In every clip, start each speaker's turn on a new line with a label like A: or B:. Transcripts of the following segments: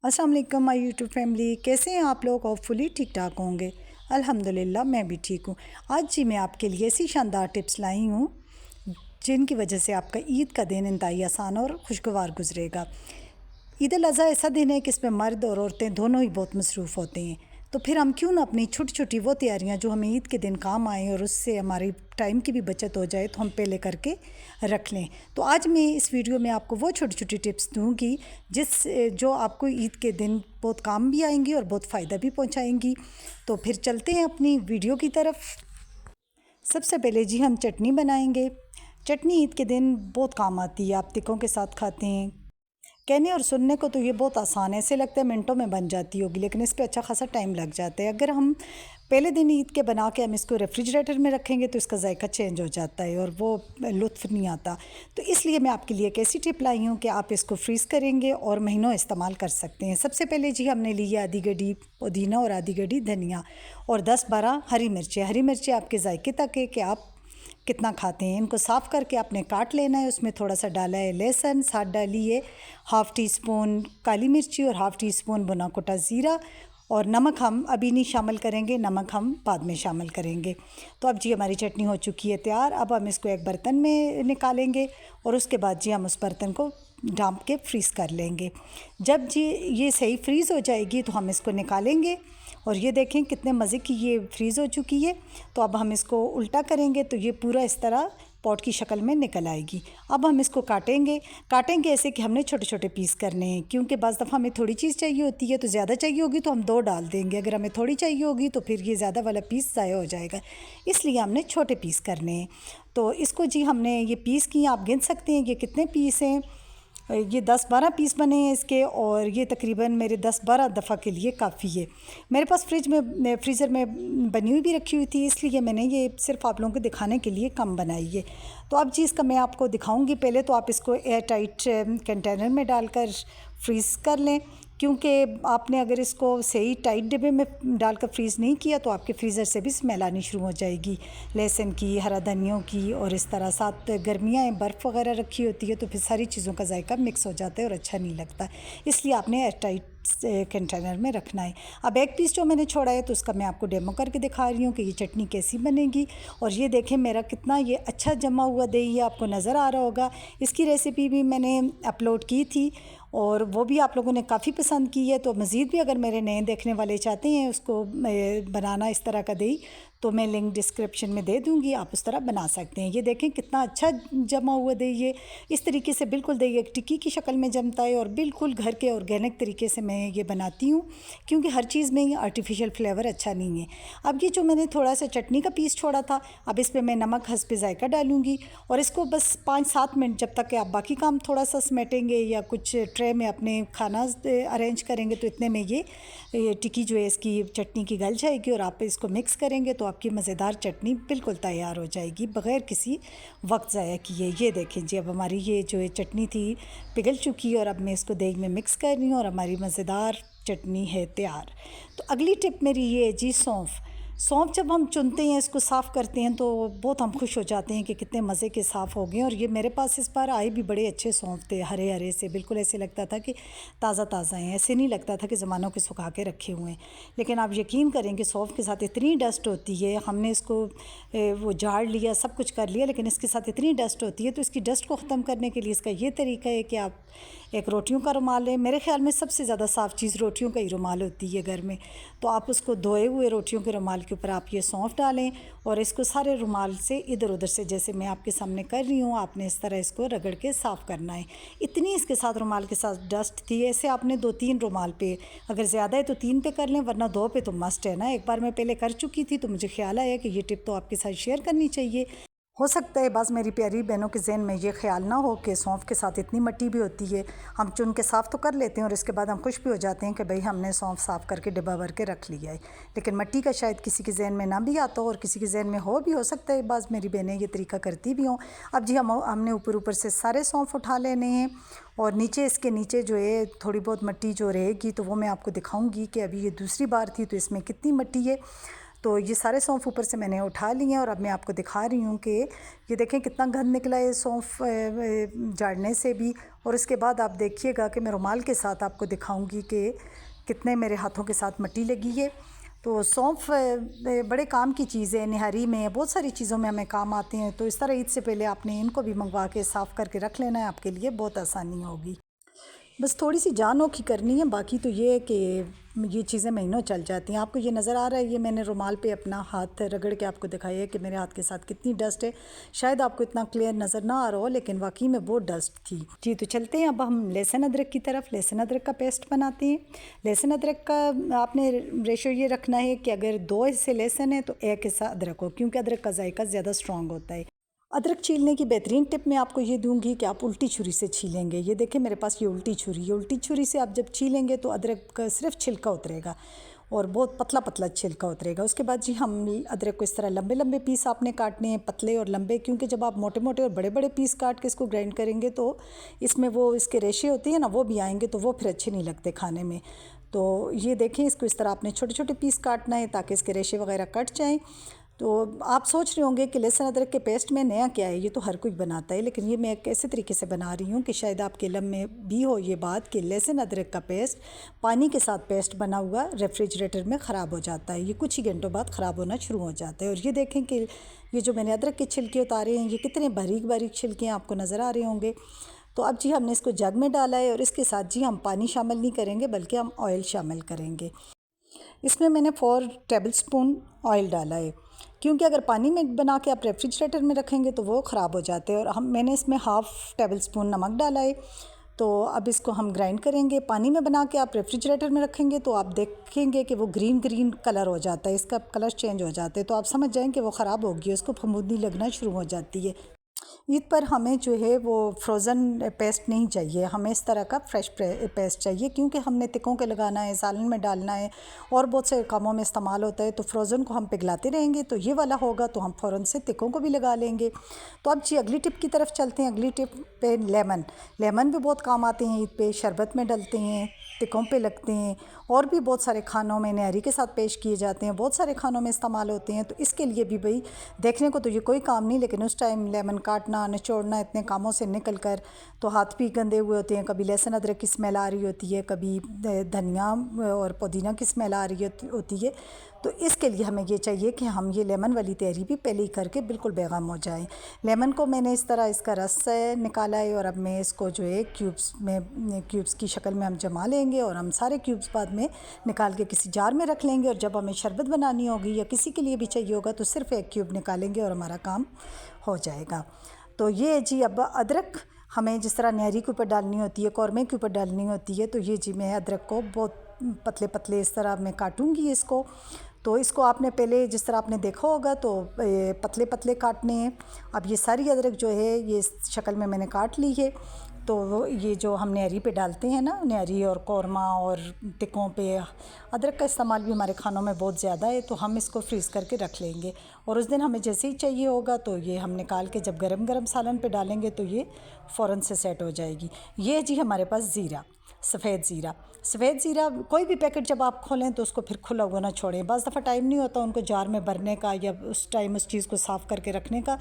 A: अस्सलाम वालेकुम my YouTube family, कैसे हैं आप लोग। होपफुली ठीक ठाक होंगे। अल्हम्दुलिल्लाह मैं भी ठीक हूँ। आज जी मैं आपके लिए ऐसी शानदार टिप्स लाई हूँ जिनकी वजह से आपका ईद का दिन इंतहाई आसान और खुशगवार गुजरेगा। ईद उल अज़हा ऐसा दिन है कि इसमें मर्द और औरतें दोनों ही बहुत मसरूफ़ होते हैं, तो फिर हम क्यों ना अपनी छोटी छोटी वो तैयारियां जो हमें ईद के दिन काम आएँ और उससे हमारी टाइम की भी बचत हो जाए तो हम पहले करके रख लें। तो आज मैं इस वीडियो में आपको वो छोटी छोटी टिप्स दूंगी जो आपको ईद के दिन बहुत काम भी आएंगी और बहुत फ़ायदा भी पहुंचाएंगी। तो फिर चलते हैं अपनी वीडियो की तरफ। सबसे पहले जी हम चटनी बनाएंगे। चटनी ईद के दिन बहुत काम आती है, आप तिक्कों के साथ खाते हैं। कहने और सुनने को तो ये बहुत आसान है, ऐसे लगता है मिनटों में बन जाती होगी, लेकिन इस पे अच्छा खासा टाइम लग जाता है। अगर हम पहले दिन ईद के बना के हम इसको रेफ्रिजरेटर में रखेंगे तो इसका जायका चेंज हो जाता है और वो लुत्फ़ नहीं आता। तो इसलिए मैं आपके लिए एक ऐसी टिप लाई हूँ कि आप इसको फ्रीज़ करेंगे और महीनों इस्तेमाल कर सकते हैं। सबसे पहले जी हमने लिया आधी गड्डी पुदीना और आधी गड्डी धनिया और 10-12 हरी मिर्चें। हरी मिर्चें आपके जायके तक है कि आप कितना खाते हैं। इनको साफ़ करके आपने काट लेना है। उसमें थोड़ा सा डाला है लहसुन, साथ डाली है हाफ़ टी स्पून काली मिर्ची और हाफ़ टी स्पून भुना कुटा ज़ीरा, और नमक हम अभी नहीं शामिल करेंगे, नमक हम बाद में शामिल करेंगे। तो अब जी हमारी चटनी हो चुकी है तैयार। अब हम इसको एक बर्तन में निकालेंगे और उसके बाद जी हम उस बर्तन को ढाँप के फ्रीज़ कर लेंगे। जब जी ये सही फ्रीज़ हो जाएगी तो हम इसको निकालेंगे और ये देखें कितने मज़े की ये फ्रीज़ हो चुकी है। तो अब हम इसको उल्टा करेंगे तो ये पूरा इस तरह पॉट की शक्ल में निकल आएगी। अब हम इसको काटेंगे ऐसे कि हमने छोटे छोटे पीस करने हैं, क्योंकि बज़ दफ़ा हमें थोड़ी चीज़ चाहिए होती है तो ज़्यादा चाहिए होगी तो हम 2 डाल देंगे, अगर हमें थोड़ी चाहिए होगी तो फिर ये ज़्यादा वाला पीस ज़ाया हो जाएगा, इसलिए हमने छोटे पीस करने हैं। तो इसको जी हमने ये पीस किए, आप गिन सकते हैं ये कितने पीस हैं। ये 10-12 पीस बने हैं इसके, और ये तकरीबन मेरे 10-12 दफ़ा के लिए काफ़ी है। मेरे पास फ्रीज़र में बनी हुई भी रखी हुई थी, इसलिए मैंने ये सिर्फ आप लोगों को दिखाने के लिए कम बनाई है। तो अब जी इसका मैं आपको दिखाऊंगी। पहले तो आप इसको एयर टाइट कंटेनर में डालकर फ्रीज़ कर लें, क्योंकि आपने अगर इसको सही टाइट डिब्बे में डालकर फ्रीज़ नहीं किया तो आपके फ्रीज़र से भी स्मेल आनी शुरू हो जाएगी लहसुन की, हरा धनियों की, और इस तरह साथ गर्मियाँ हैं, बर्फ़ वगैरह रखी होती है तो फिर सारी चीज़ों का जायका मिक्स हो जाता है और अच्छा नहीं लगता, इसलिए आपने एयर टाइट कंटेनर में रखना है। अब एक पीस जो मैंने छोड़ा है तो उसका मैं आपको डेमो करके दिखा रही हूँ कि ये चटनी कैसी बनेगी। और ये देखें मेरा कितना ये अच्छा जमा हुआ दही है, आपको नज़र आ रहा होगा। इसकी रेसिपी भी मैंने अपलोड की थी और वो भी आप लोगों ने काफ़ी पसंद की है। तो मज़ीद भी अगर मेरे नए देखने वाले चाहते हैं उसको बनाना इस तरह का दही, तो मैं लिंक डिस्क्रिप्शन में दे दूँगी, आप उस तरह बना सकते हैं। ये देखें कितना अच्छा जमा हुआ दही है। इस तरीके से बिल्कुल दही एक टिक्की की शक्ल में जमता है और बिल्कुल घर के ऑर्गेनिक तरीके से मैं ये बनाती हूँ, क्योंकि हर चीज़ में ये आर्टिफिशियल फ्लेवर अच्छा नहीं है। अब ये जो मैंने थोड़ा सा चटनी का पीस छोड़ा था, अब इस पर मैं नमक हस्बे ज़ायका डालूँगी और इसको बस 5-7 मिनट जब तक कि आप बाकी काम थोड़ा सा समेटेंगे या कुछ ट्रे में अपने खाना अरेंज करेंगे, तो इतने में ये टिक्की जो है इसकी चटनी की गल जाएगी और आप इसको मिक्स करेंगे तो आपकी मज़ेदार चटनी बिल्कुल तैयार हो जाएगी बग़ैर किसी वक्त ज़ाया किए। ये देखें जी अब हमारी ये जो है चटनी थी पिघल चुकी है और अब मैं इसको दही में मिक्स कर रही हूँ और हमारी मज़ेदार चटनी है तैयार। तो अगली टिप मेरी ये है जी सौंफ जब हम चुनते हैं, इसको साफ़ करते हैं तो बहुत हम खुश हो जाते हैं कि कितने मज़े के साफ़ हो गए। और ये मेरे पास इस बार आए भी बड़े अच्छे सौंफ थे, हरे हरे से, बिल्कुल ऐसे लगता था कि ताज़ा ताज़ा हैं, ऐसे नहीं लगता था कि ज़मानों के सुखा के रखे हुए हैं। लेकिन आप यकीन करें कि सौंफ के साथ इतनी डस्ट होती है, हमने इसको वो झाड़ लिया, सब कुछ कर लिया, लेकिन इसके साथ इतनी डस्ट होती है। तो इसकी डस्ट को ख़त्म करने के लिए इसका ये तरीका है कि आप एक रोटियों का रुमाल लें। मेरे ख़्याल में सबसे ज़्यादा साफ़ चीज़ रोटियों का ही रुमाल होती है घर में। तो आप उसको धोए हुए रोटियों के रुमाल के ऊपर आप ये सौंफ डालें और इसको सारे रुमाल से इधर उधर से, जैसे मैं आपके सामने कर रही हूँ, आपने इस तरह इसको रगड़ के साफ़ करना है। इतनी इसके साथ रुमाल के साथ डस्ट थी, ऐसे आपने 2-3 रुमाल पे, अगर ज़्यादा है तो 3 पे कर लें, वरना 2 पे तो मस्ट है ना। एक बार मैं पहले कर चुकी थी तो मुझे ख्याल आया कि ये टिप तो आपके साथ शेयर करनी चाहिए। हो सकता है बस मेरी प्यारी बहनों के ज़हन में ये ख्याल ना हो कि सौंफ के साथ इतनी मिट्टी भी होती है। हम चुन के साफ़ तो कर लेते हैं और इसके बाद हम खुश भी हो जाते हैं कि भाई हमने सौंफ साफ़ करके डिब्बा भर के रख लिया है, लेकिन मिट्टी का शायद किसी के ज़हन में ना भी आता हो और किसी के ज़हन में हो सकता है बस मेरी बहनें ये तरीका करती भी हों। अब जी हमने ऊपर से सारे सौंफ उठा लेने हैं और नीचे इसके नीचे जो है थोड़ी बहुत मिट्टी जो रहेगी तो वो मैं आपको दिखाऊँगी कि अभी ये दूसरी बार थी तो इसमें कितनी मिट्टी है। तो ये सारे सौंफ ऊपर से मैंने उठा लिए हैं और अब मैं आपको दिखा रही हूँ कि ये देखें कितना गंद निकला है सौंफ झाड़ने से भी। और इसके बाद आप देखिएगा कि मैं रुमाल के साथ आपको दिखाऊंगी कि कितने मेरे हाथों के साथ मिट्टी लगी है। तो सौंफ बड़े काम की चीज़ है, निहारी में बहुत सारी चीज़ों में हमें काम आते हैं। तो इस तरह ईद से पहले आपने इनको भी मंगवा के साफ़ करके रख लेना है, आपके लिए बहुत आसानी होगी। बस थोड़ी सी जान नोखी करनी है, बाकी तो ये है कि ये चीज़ें महीनों चल जाती हैं। आपको ये नज़र आ रहा है, ये मैंने रुमाल पे अपना हाथ रगड़ के आपको दिखाया है कि मेरे हाथ के साथ कितनी डस्ट है। शायद आपको इतना क्लियर नज़र ना आ रहा हो, लेकिन वाकई में बहुत डस्ट थी जी। तो चलते हैं अब हम लहसुन अदरक की तरफ। लहसुन अदरक का पेस्ट बनाते हैं। लहसुन अदरक का आपने रेशो ये रखना है कि अगर 2 हिस्से लहसुन है तो 1 हिस्सा अदरक हो, क्योंकि अदरक का जायका ज़्यादा स्ट्रॉन्ग होता है। अदरक छीलने की बेहतरीन टिप मैं आपको ये दूंगी कि आप उल्टी छुरी से छीलेंगे। ये देखें मेरे पास ये उल्टी छुरी है। उल्टी छुरी से आप जब छीलेंगे तो अदरक का सिर्फ छिलका उतरेगा और बहुत पतला पतला छिलका उतरेगा। उसके बाद जी हम अदरक को इस तरह लंबे लंबे पीस आपने काटने हैं, पतले और लंबे, क्योंकि जब आप मोटे मोटे और बड़े बड़े पीस काट के इसको ग्राइंड करेंगे तो इसमें वो इसके रेशे होती हैं ना, वो भी आएंगे, तो वो फिर अच्छे नहीं लगते खाने में। तो ये देखें, इसको इस तरह आपने छोटे छोटे पीस काटना है ताकि इसके रेशे वगैरह कट जाएँ। तो आप सोच रहे होंगे कि लहसुन अदरक के पेस्ट में नया क्या है, ये तो हर कोई बनाता है, लेकिन ये मैं एक ऐसे तरीके से बना रही हूँ कि शायद आपके इल्म में भी हो ये बात कि लहसुन अदरक का पेस्ट पानी के साथ पेस्ट बना हुआ रेफ्रिजरेटर में ख़राब हो जाता है। ये कुछ ही घंटों बाद ख़राब होना शुरू हो जाता है। और ये देखें कि ये जो मैंने अदरक के छिलके उतारे हैं, ये कितने बारीक बारीक छिलके आपको नज़र आ रहे होंगे। तो अब जी हमने इसको जग में डाला है और इसके साथ जी हम पानी शामिल नहीं करेंगे, बल्कि हम ऑयल शामिल करेंगे। इसमें मैंने 4 टेबलस्पून ऑयल डाला है, क्योंकि अगर पानी में बना के आप रेफ्रिजरेटर में रखेंगे तो वो ख़राब हो जाते हैं। और मैंने इसमें हाफ़ टेबलस्पून नमक डाला है। तो अब इसको हम ग्राइंड करेंगे। पानी में बना के आप रेफ्रिजरेटर में रखेंगे तो आप देखेंगे कि वो ग्रीन ग्रीन कलर हो जाता है, इसका कलर चेंज हो जाता है, तो आप समझ जाएँ कि वो ख़राब होगी, उसको फफूंदी लगना शुरू हो जाती है। ईद पर हमें जो है वो फ्रोज़न पेस्ट नहीं चाहिए, हमें इस तरह का फ्रेश पेस्ट चाहिए, क्योंकि हमने तिकों के लगाना है, सालन में डालना है और बहुत से कामों में इस्तेमाल होता है। तो फ्रोज़न को हम पिघलाते रहेंगे तो ये वाला होगा तो हम फ़ौरन से तिकों को भी लगा लेंगे। तो अब जी अगली टिप की तरफ चलते हैं। अगली टिप पे लेमन भी बहुत काम आते हैं ईद पे, शरबत में डलते हैं, तिकों पे लगते हैं और भी बहुत सारे खानों में न्यारी के साथ पेश किए जाते हैं, बहुत सारे खानों में इस्तेमाल होते हैं। तो इसके लिए भी भाई देखने को तो ये कोई काम नहीं, लेकिन उस टाइम लेमन काटना निचोड़ना इतने कामों से निकल कर तो हाथ भी गंदे हुए होते हैं। कभी लहसुन अदरक की स्मेल आ रही होती है, कभी धनिया और पुदीना की स्मेल आ रही होती है। तो इसके लिए हमें ये चाहिए कि हम ये लेमन वाली तैयारी भी पहले ही करके बिल्कुल बेगम हो जाएं। लेमन को मैंने इस तरह इसका रस निकाला है और अब मैं इसको जो है क्यूब्स की शक्ल में हम जमा लेंगे और हम सारे क्यूब्स बाद में निकाल के किसी जार में रख लेंगे। और जब हमें शरबत बनानी होगी या किसी के लिए भी चाहिए होगा तो सिर्फ 1 क्यूब निकालेंगे और हमारा काम हो जाएगा। तो ये जी अब अदरक हमें जिस तरह न्यारी के ऊपर डालनी होती है, कौरमे के ऊपर डालनी होती है, तो ये जी मैं अदरक को बहुत पतले पतले इस तरह मैं काटूंगी इसको। तो इसको आपने पहले जिस तरह आपने देखा होगा तो पतले पतले काटने हैं। अब ये सारी अदरक जो है ये इस शक्ल में मैंने काट ली है। तो ये जो हम न्यारी पे डालते हैं ना, न्यारी और कौरमा और टिक्कों पे अदरक का इस्तेमाल भी हमारे खानों में बहुत ज़्यादा है, तो हम इसको फ्रीज़ करके रख लेंगे और उस दिन हमें जैसे ही चाहिए होगा तो ये हम निकाल के जब गरम गरम सालन पे डालेंगे तो ये फ़ौरन से सेट हो जाएगी। ये जी हमारे पास ज़ीरा, सफ़ेद ज़ीरा कोई भी पैकेट जब आप खोलें तो उसको फिर खुला हुआ ना छोड़ें। बस दफ़ा टाइम नहीं होता उनको जार में भरने का या उस टाइम उस चीज़ को साफ़ करके रखने का।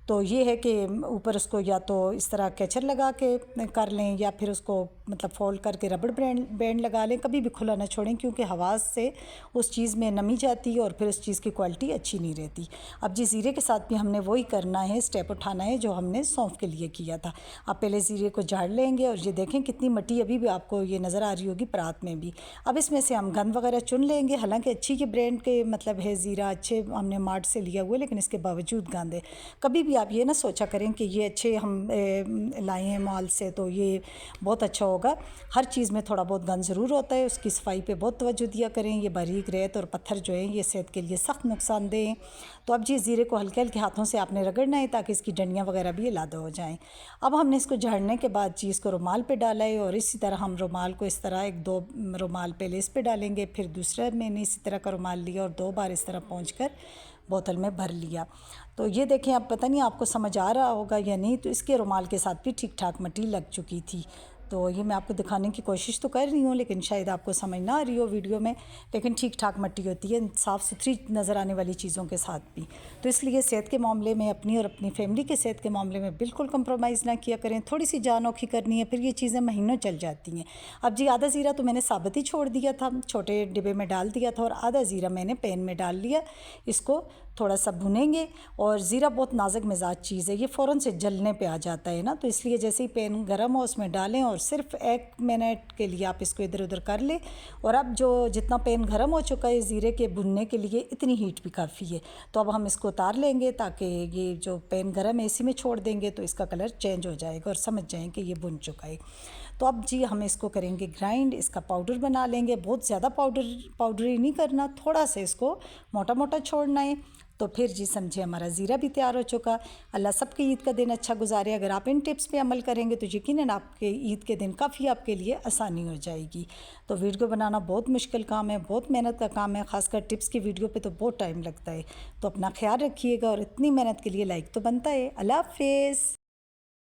A: तो ये है कि ऊपर उसको या तो इस तरह कैचर लगा के कर लें या फिर उसको मतलब फोल्ड करके रबड़ बैंड लगा लें। कभी भी खुला ना छोड़ें, क्योंकि हवा से उस चीज़ में नमी जाती है और फिर उस चीज़ की क्वालिटी अच्छी नहीं रहती। अब जी ज़ीरे के साथ भी हमने वही करना है, स्टेप उठाना है जो हमने सौंफ के लिए किया था। अब पहले ज़ीरे को झाड़ लेंगे और ये देखें कितनी मिट्टी अभी भी आपको ये नज़र आ रही होगी परात में भी। अब इसमें से हम गंद वगैरह चुन लेंगे। हालांकि अच्छी ये ब्रांड के मतलब है ज़ीरा, अच्छे हमने मार्ट से लिया हुआ है, लेकिन इसके बावजूद गंद है। कभी भी आप ये ना सोचा करें कि ये अच्छे हम लाए हैं मॉल से तो ये बहुत अच्छा होगा। हर चीज़ में थोड़ा बहुत गंद ज़रूर होता है, उसकी सफाई पे बहुत तवज्जो दिया करें। ये बारीक रेत और पत्थर जो है ये सेहत के लिए सख्त नुकसानदेह हैं। तो अब जी ज़ीरे को हल्के हल्के हाथों से आपने रगड़ना है ताकि इसकी डंडियाँ वगैरह भी इलादा हो जाएँ। अब हमने इसको झाड़ने के बाद जी इसको रुमाल पे डाला है और इसी तरह हम रुमाल को इस तरह 1-2 रुमाल पहले इस पे डालेंगे, फिर दूसरा मैंने इसी तरह का रुमाल लिया और 2 बार इस तरह पोंछ कर बोतल में भर लिया। तो ये देखें, अब पता नहीं आपको समझ आ रहा होगा या नहीं, तो इसके रुमाल के साथ भी ठीक ठाक मिट्टी लग चुकी थी। तो ये मैं आपको दिखाने की कोशिश तो कर रही हूँ, लेकिन शायद आपको समझ ना आ रही हो वीडियो में, लेकिन ठीक ठाक मट्टी होती है, साफ़ सुथरी नज़र आने वाली चीज़ों के साथ भी। तो इसलिए सेहत के मामले में अपनी और अपनी फैमिली के सेहत के मामले में बिल्कुल कंप्रोमाइज़ ना किया करें। थोड़ी सी जान औखी करनी है, फिर ये चीज़ें महीनों चल जाती हैं। अब जी आधा ज़ीरा तो मैंने साबुत ही छोड़ दिया था, छोटे डिब्बे में डाल दिया था, और आधा ज़ीरा मैंने पैन में डाल लिया। इसको थोड़ा सा भुनेंगे, और ज़ीरा बहुत नाजुक मिजाज चीज़ है, ये फ़ौरन से जलने पे आ जाता है ना, तो इसलिए जैसे ही पैन गर्म हो उसमें डालें और सिर्फ 1 मिनट के लिए आप इसको इधर उधर कर लें। और अब जो जितना पैन गर्म हो चुका है ज़ीरे के भुनने के लिए, इतनी हीट भी काफ़ी है। तो अब हम इसको उतार लेंगे, ताकि ये जो पैन गर्म है इसी में छोड़ देंगे तो इसका कलर चेंज हो जाएगा और समझ जाएँ कि ये भुन चुका है। तो अब जी हम इसको करेंगे ग्राइंड, इसका पाउडर बना लेंगे। बहुत ज़्यादा पाउडरी नहीं करना, थोड़ा सा इसको मोटा मोटा छोड़ना है। तो फिर जी समझे हमारा ज़ीरा भी तैयार हो चुका। अल्लाह सबके ईद का दिन अच्छा गुजारे। अगर आप इन टिप्स पे अमल करेंगे तो यकीनन आपके ईद के दिन काफ़ी आपके लिए आसानी हो जाएगी। तो वीडियो बनाना बहुत मुश्किल काम है, बहुत मेहनत का काम है, ख़ासकर टिप्स की वीडियो पे तो बहुत टाइम लगता है। तो अपना ख्याल रखिएगा, और इतनी मेहनत के लिए लाइक तो बनता है। अल्लाह हाफ़िज़।